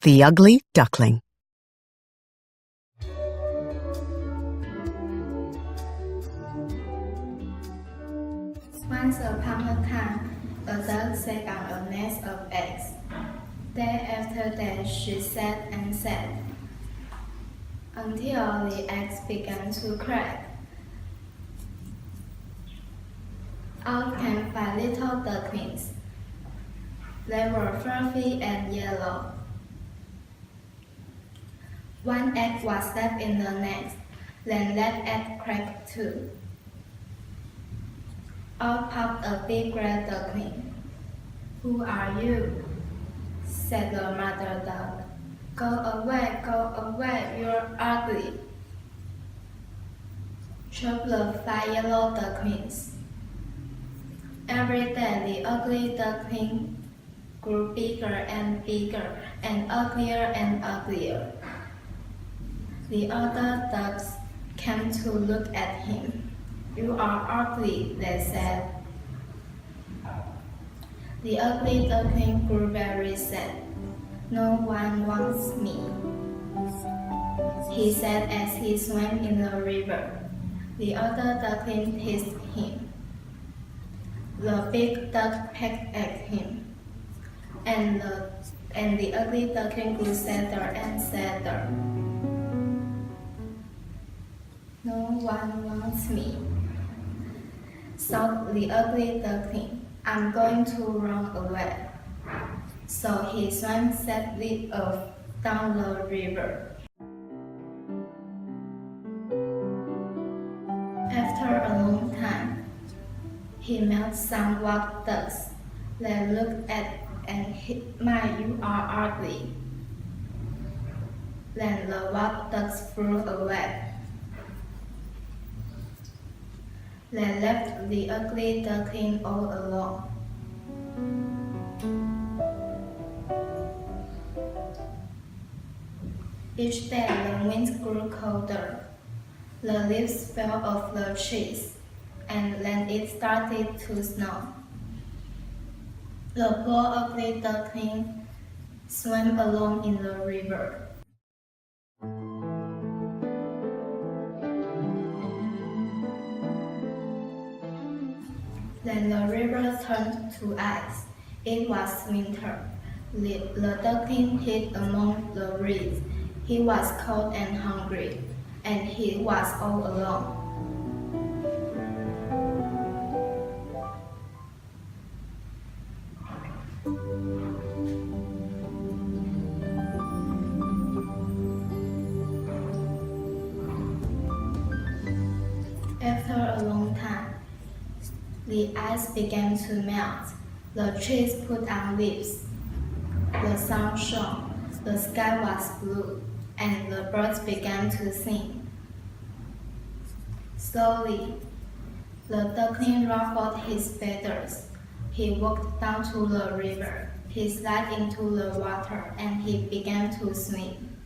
The Ugly Duckling. Once upon a time, a duck sat on a nest of eggs. Day after day she sat and sat, until the eggs began to crack. Out came 5 little ducklings. They were fluffy and yellow. One egg was left in the nest, then that egg cracked too. Out popped a big red duckling. "Who are you?" said the mother duck. Go away, you're ugly," chirped the 5 yellow ducklings. Every day the ugly duckling grew bigger and bigger and uglier and uglier. The other ducks came to look at him. "You are ugly," they said. The ugly duckling grew very sad. "No one wants me," he said as he swam in the river. The other duckling teased him. The big duck pecked at him, and the ugly duckling grew sadder and sadder. "No one wants me," sobbed the ugly duckling. "I'm going to run away." So he swam sadly off down the river. After a long time, he met some wild ducks. They looked at and hit, "My, you are ugly." Then the wild ducks flew away. They left the ugly duckling all alone. Each day the winds grew colder. The leaves fell off the trees, and then it started to snow. The poor ugly duckling swam alone in the river. Then the river turned to ice. It was winter. The duckling hid among the reeds. He was cold and hungry, and he was all alone. After a long time, the ice began to melt. The trees put on leaves. The sun shone. The sky was blue, and the birds began to sing. Slowly, the duckling ruffled his feathers. He walked down to the river. He slid into the water, and he began to swim.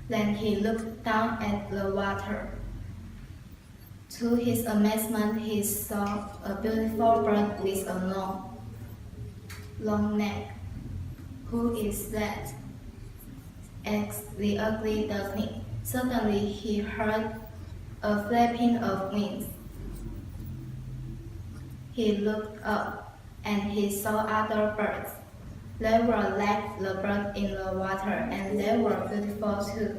Then he looked down at the water. To his amazement, he saw a beautiful bird with a long neck. "Who is that?" asked the ugly duckling. Suddenly he heard a flapping of wings. He looked up, and he saw other birds. They were like the bird in the water, and they were beautiful too.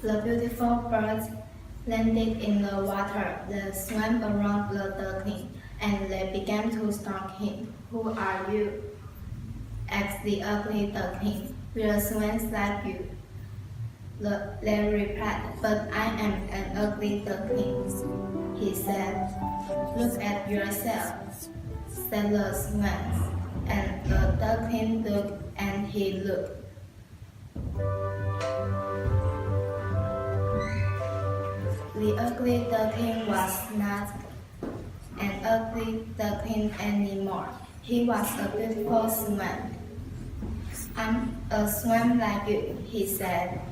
The beautiful birds landed in the water. They swam around the duckling, and they began to stalk him. "Who are you?" asked the ugly duckling. "We are swans like you," they replied. "But I am an ugly duckling," he said. "Look at yourself," said the swans, and the duckling looked and he looked. The ugly duckling was not an ugly duckling anymore. He was a beautiful swan. "I'm a swan like you," he said.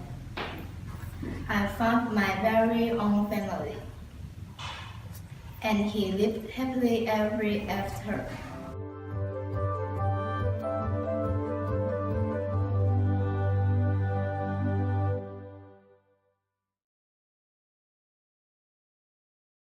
"I found my very own family." and he lived happily ever after.